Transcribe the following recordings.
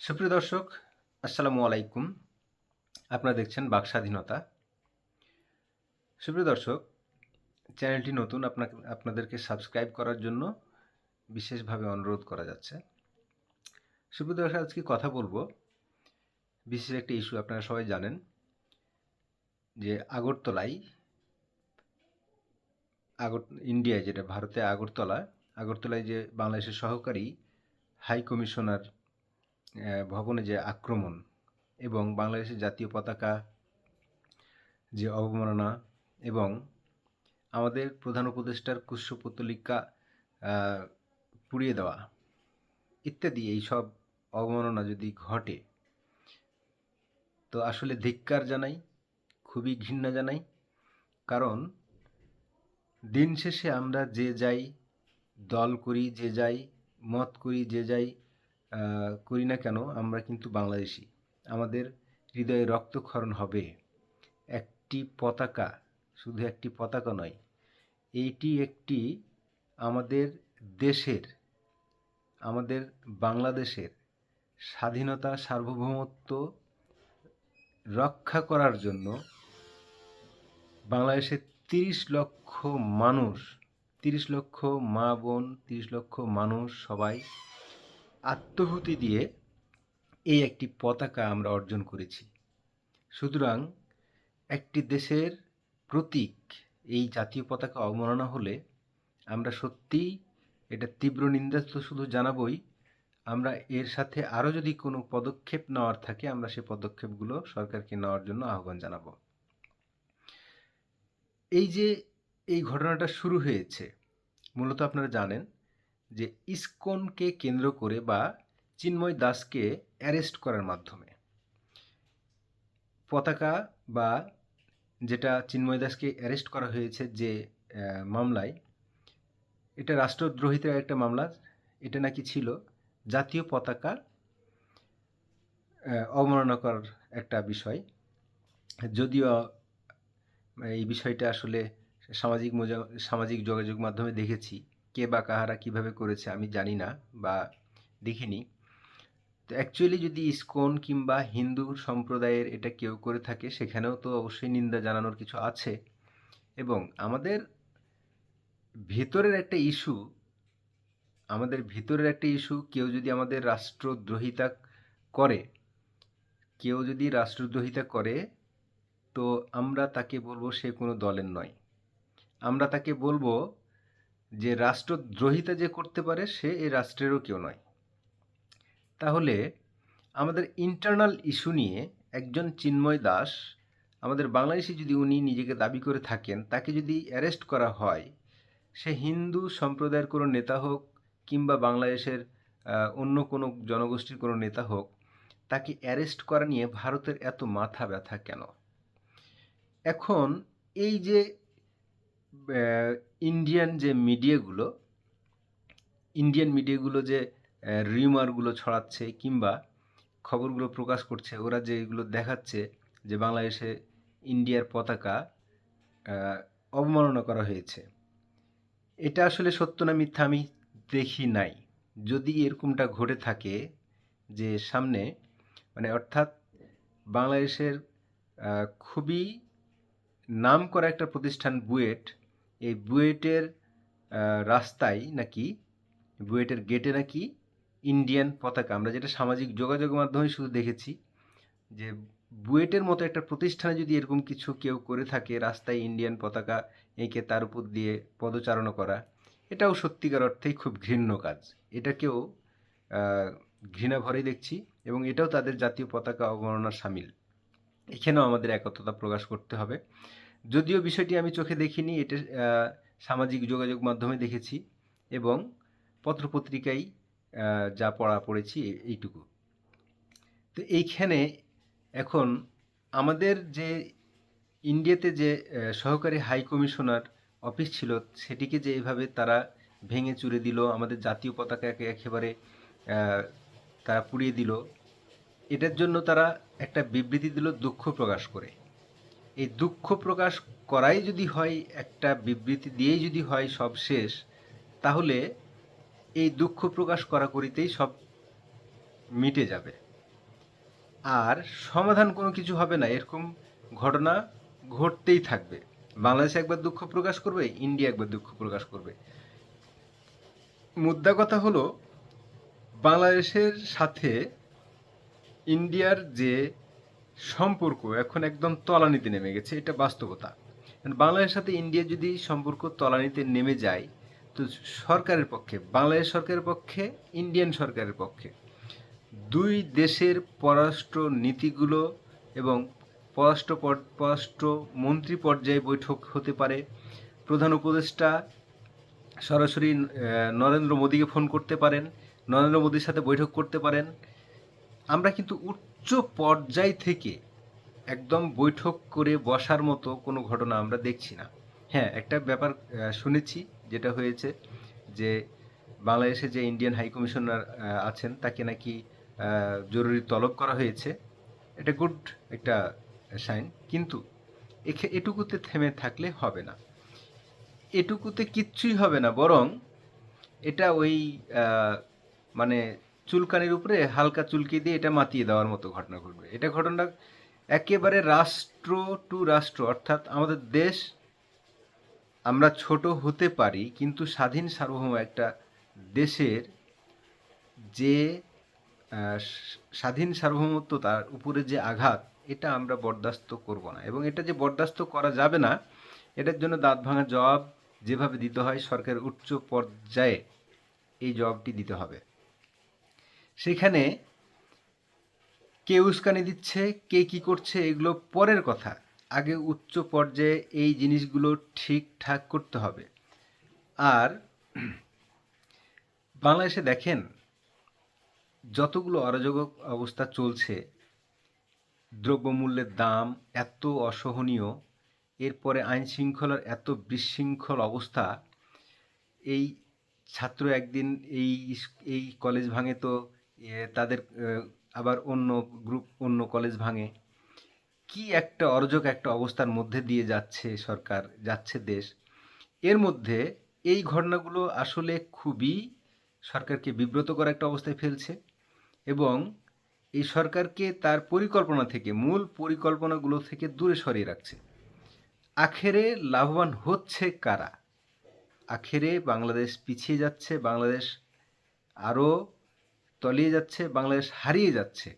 সুপ্রিয় দর্শক, আসসালামু আলাইকুম। আপনারা দেখছেন বাক স্বাধীনতা। সুপ্রিয় দর্শক, চ্যানেলটি নতুন, আপনাদেরকে সাবস্ক্রাইব করার জন্য বিশেষভাবে অনুরোধ করা যাচ্ছে। সুপ্রিয় দর্শক, আজকে কথা বলবো বিশেষ একটা ইস্যু। আপনারা সবাই জানেন যে ইন্ডিয়ায়, যেটা ভারতে আগরতলায় যে বাংলাদেশের সহকারী হাই কমিশনার ভবনে যে আক্রমণ এবং বাংলাদেশের জাতীয় পতাকা যে অবমাননা এবং আমাদের প্রধান উপদেষ্টার কুশপুত্তলিকা পুড়িয়ে দেওয়া ইত্যাদি এইসব অবমাননা যদি ঘটে, তো আসলে ধিক্কার জানাই, খুবই ঘৃণা জানাই। কারণ দিন শেষে আমরা যে যাই দল করি, যে যাই মত করি, যে যাই করি না কেন, আমরা কিন্তু বাংলাদেশি। আমাদের হৃদয়ে রক্তক্ষরণ হবে। একটি পতাকা, শুধু একটি পতাকা নয়, এইটি একটি আমাদের দেশের, আমাদের বাংলাদেশের স্বাধীনতা সার্বভৌমত্ব রক্ষা করার জন্য বাংলাদেশের ৩০ লক্ষ মানুষ, ৩০ লক্ষ মা বোন, ৩০ লক্ষ মানুষ সবাই আত্মাহুতি দিয়ে এই একটি পতাকা আমরা অর্জন করেছি। সুতরাং একটি দেশের প্রতীক এই জাতীয় পতাকা অবমাননা হলে আমরা সত্যিই এটা তীব্র নিন্দা তো শুধু জানাবই, আমরা এর সাথে আরও যদি কোনো পদক্ষেপ নেওয়ার থাকে, আমরা সেই পদক্ষেপগুলো সরকারকে নেওয়ার জন্য আহ্বান জানাবো। এই যে এই ঘটনাটা শুরু হয়েছে, মূলত আপনারা জানেন যে ইসকনকে কেন্দ্র করে বা চিন্ময় দাসকে অ্যারেস্ট করার মাধ্যমে পতাকা, বা যেটা চিন্ময় দাসকে অ্যারেস্ট করা হয়েছে যে মামলায়, এটা রাষ্ট্রদ্রোহিতার একটা মামলা। এটা নাকি ছিল জাতীয় পতাকা অবমাননা করার একটা বিষয়। যদিও এই বিষয়টা আসলে সামাজিক যোগাযোগ মাধ্যমে দেখেছি, কে বা কাহারা কীভাবে করেছে আমি জানি না বা দেখিনি। তো অ্যাকচুয়ালি যদি ইসকন কিংবা হিন্দু সম্প্রদায়ের এটা কেউ করে থাকে, সেখানেও তো অবশ্যই নিন্দা জানানোর কিছু আছে। এবং আমাদের ভিতরের একটা ইস্যু, কেউ যদি আমাদের রাষ্ট্রদ্রোহিতা করে, তো আমরা তাকে বলবো সে কোনো দলের নয়। আমরা তাকে বলবো যে রাষ্ট্রদ্রোহিতা যে করতে পারে সে এই রাষ্ট্রেরও কেউ নয়। তাহলে আমাদের ইন্টারনাল ইস্যু নিয়ে একজন চিন্ময় দাস, আমাদের বাংলাদেশি যদি উনি নিজেকে দাবি করে থাকেন, তাকে যদি অ্যারেস্ট করা হয়, সে হিন্দু সম্প্রদায়ের কোনো নেতা হোক কিংবা বাংলাদেশের অন্য কোনো জনগোষ্ঠীর কোনো নেতা হোক, তাকে অ্যারেস্ট করা নিয়ে ভারতের এত মাথা ব্যথা কেন? এখন এই যে ইন্ডিয়ান মিডিয়াগুলো যে রিউমারগুলো ছড়াচ্ছে কিংবা খবরগুলো প্রকাশ করছে, ওরা যে এগুলো দেখাচ্ছে যে বাংলাদেশে ইন্ডিয়ার পতাকা অবমাননা করা হয়েছে, এটা আসলে সত্য না মিথ্যা আমি দেখি নাই। যদি এরকমটা ঘটে থাকে যে সামনে, মানে অর্থাৎ বাংলাদেশের খুবই নামকরা একটা প্রতিষ্ঠান বুয়েট, এই বুয়েটের বুয়েটের গেটে নাকি ইন্ডিয়ান পতাকা, আমরা যেটা সামাজিক যোগাযোগ মাধ্যমে শুধু দেখেছি, যে বুয়েটের মতো একটা প্রতিষ্ঠানে যদি এরকম কিছু কেউ করে থাকে, রাস্তায় ইন্ডিয়ান পতাকা এঁকে তার উপর দিয়ে পদচারণা করা, এটাও সত্যিকার অর্থেই খুব ঘৃণ্য কাজ। এটাকেও ঘৃণা ভরেই দেখছি এবং এটাও তাদের জাতীয় পতাকা অবমাননার শামিল। এখানেও আমাদের একত্রতা প্রকাশ করতে হবে। যদিও বিষয়টি আমি চোখে দেখিনি, এটা সামাজিক যোগাযোগ মাধ্যমে দেখেছি এবং পত্রপত্রিকায় যা পড়েছি এইটুকু। তো এইখানে এখন আমাদের যে ইন্ডিয়াতে যে সহকারী হাই কমিশনার অফিস ছিল, সেটিকে যে এভাবে তারা ভেঙে চুরে দিল, আমাদের জাতীয় পতাকাকে একেবারে তারা পুড়িয়ে দিল, এটার জন্য তারা একটা বিবৃতি দিল দুঃখ প্রকাশ করে। এই দুঃখ প্রকাশ করাই যদি হয়, একটা বিবৃতি দিয়েই যদি হয় সব শেষ, তাহলে এই দুঃখ প্রকাশ করিতেই সব মিটে যাবে। আর সমাধান কোনো কিছু হবে না, এরকম ঘটনা ঘটতেই থাকবে। বাংলাদেশ একবার দুঃখ প্রকাশ করবে, ইন্ডিয়া একবার দুঃখ প্রকাশ করবে। মুদ্রা কথা হলো, বাংলাদেশের সাথে ইন্ডিয়ার যে সম্পর্ক এখন একদম তলানিতে নেমে গেছে, এটা বাস্তবতা। বাংলাদেশের সাথে ইন্ডিয়া যদি সম্পর্ক তলানিতে নেমে যায়, তো সরকারের পক্ষে, বাংলাদেশ সরকারের পক্ষে, ইন্ডিয়ান সরকারের পক্ষে দুই দেশের পররাষ্ট্র নীতিগুলো এবং পররাষ্ট্র মন্ত্রী পর্যায়ে বৈঠক হতে পারে। প্রধান উপদেষ্টা সরাসরি নরেন্দ্র মোদীকে ফোন করতে পারেন, নরেন্দ্র মোদীর সাথে বৈঠক করতে পারেন। আমরা কিন্তু উচ্চ পর্যায় থেকে একদম বৈঠক করে বসার মতো কোনো ঘটনা আমরা দেখছি না। হ্যাঁ, একটা ব্যাপার শুনেছি, যেটা হয়েছে যে বাংলাদেশে যে ইন্ডিয়ান হাই কমিশনার আছেন তাকে নাকি জরুরি তলব করা হয়েছে। এটা গুড একটা সাইন, কিন্তু এটুকুতে থেমে থাকলে হবে না, এটুকুতে কিচ্ছুই হবে না, বরং এটা ওই মানে চুলকানির উপরে হালকা চুলকি দিয়ে এটা মাতিয়ে দেওয়ার মতো ঘটনা ঘটবে। এটা ঘটনা একেবারে রাষ্ট্র টু রাষ্ট্র, অর্থাৎ আমাদের দেশ, আমরা ছোট হতে পারি কিন্তু স্বাধীন সার্বভৌম একটা দেশের যে স্বাধীন সার্বভৌমত্ব, তার উপরে যে আঘাত, এটা আমরা বরদাস্ত করব না। এবং এটা যে বরদাস্ত করা যাবে না, এটার জন্য দাঁত ভাঙা জবাব যেভাবে দিতে হয় সরকারের উচ্চ পর্যায়ে, এই জবাবটি দিতে হবে। সেখানে কে উস্কানি দিচ্ছে, কে কি করছে, এগুলো পরের কথা। আগে উচ্চ পর্যায়ে এই জিনিসগুলো ঠিকঠাক করতে হবে। আর বাংলাদেশে দেখেন, যতগুলো অরাজক অবস্থা চলছে, দ্রব্যমূল্যের দাম এত অসহনীয়, এরপরে আইন শৃঙ্খলার এত বিশৃঙ্খল অবস্থা, এই ছাত্র একদিন এই কলেজ ভাঙে তো তাদের আবার অন্য গ্রুপ অন্য কলেজ ভাঙে। কি একটা অরাজক একটা অবস্থার মধ্যে দিয়ে যাচ্ছে সরকার, যাচ্ছে দেশ। এর মধ্যে এই ঘটনাগুলো আসলে খুবই সরকারকে বিব্রত করা একটা অবস্থায় ফেলছে, এবং এই সরকারকে তার পরিকল্পনা থেকে, মূল পরিকল্পনাগুলো থেকে দূরে সরিয়ে রাখছে। আখেরে লাভবান হচ্ছে কারা? আখেরে বাংলাদেশ পিছিয়ে যাচ্ছে, বাংলাদেশ আরও তলিয়ে যাচ্ছে, বাংলাদেশ হারিয়ে যাচ্ছে।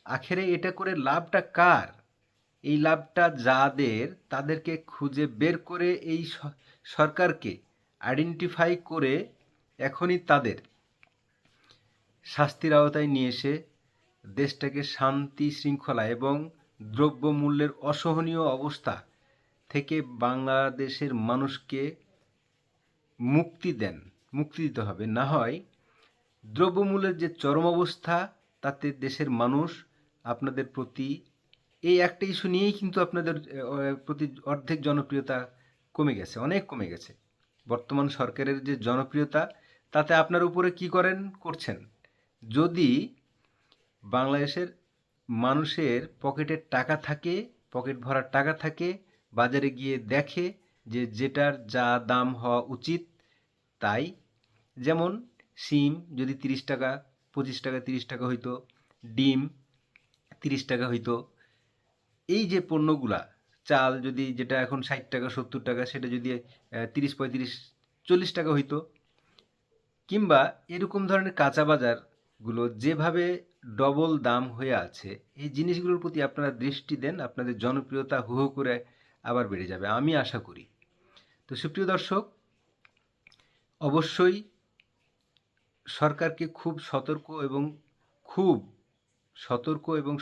আখেরে এটা করে লাভটা কার? এই লাভটা যাদের, তাদেরকে খুঁজে বের করে এই সরকারকে আইডেন্টিফাই করে এখনই তাদের শাস্তির আওতায় নিয়ে এসে দেশটাকে শান্তি শৃঙ্খলা এবং দ্রব্যমূল্যের অসহনীয় অবস্থা থেকে বাংলাদেশের মানুষকে মুক্তি দিতে হবে। না হয় দ্রব্যমূল্যের যে চরম অবস্থা, তাতে দেশের মানুষ আপনাদের প্রতি, এই একটা ইস্যু নিয়েই কিন্তু আপনাদের প্রতি অর্ধেক জনপ্রিয়তা কমে গেছে, অনেক কমে গেছে। বর্তমান সরকারের যে জনপ্রিয়তা, তাতে আপনার উপরে কি করছেন। যদি বাংলাদেশের মানুষের পকেটের টাকা থাকে, পকেট ভরার টাকা থাকে, বাজারে গিয়ে দেখে যে যেটার যা দাম হওয়া উচিত তাই, যেমন সিম যদি 30 টাকা, 25 টাকা, 30 টাকা হইতো, ডিম 30 টাকা হইতো, এই যে পণ্যগুলা, চাল যদি, যেটা এখন 60 টাকা 70 টাকা, সেটা যদি 30, 35, 40 টাকা হইতো, কিংবা এরকম ধরনের কাঁচা বাজারগুলো যেভাবে ডবল দাম হয়ে আছে, এই জিনিসগুলোর প্রতি আপনারা দৃষ্টি দেন, আপনাদের জনপ্রিয়তা হু হু করে আবার বেড়ে যাবে, আমি আশা করি। তো সুপ্রিয় দর্শক, অবশ্যই সরকারকে খুব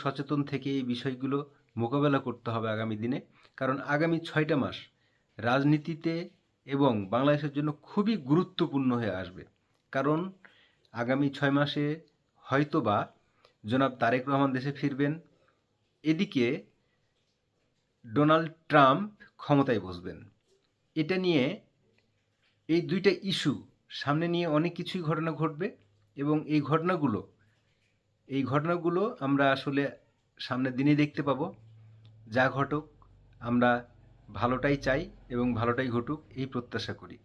সচেতন থেকে এই বিষয়গুলো মোকাবেলা করতে হবে আগামী দিনে। কারণ আগামী 6টা মাস রাজনীতিতে এবং বাংলাদেশের জন্য খুবই গুরুত্বপূর্ণ হয়ে আসবে। কারণ আগামী 6 মাসে হয়তোবা জনাব তারেক রহমান দেশে ফিরবেন, এদিকে ডোনাল্ড ট্রাম্প ক্ষমতায় বসবেন। এটা নিয়ে, এই দুইটা ইস্যু সামনে নিয়ে অনেক কিছুই ঘটনা ঘটবে, এবং এই ঘটনাগুলো আমরা আসলে সামনের দিনে দেখতে পাবো। যা ঘটুক, আমরা ভালোটাই চাই এবং ভালোটাই ঘটুক, এই প্রত্যাশা করি।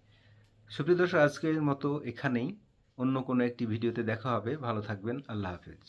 সুপ্রিয় দর্শক, আজকের মতো এখানেই। অন্য কোনো একটি ভিডিওতে দেখা হবে। ভালো থাকবেন। আল্লাহ হাফেজ।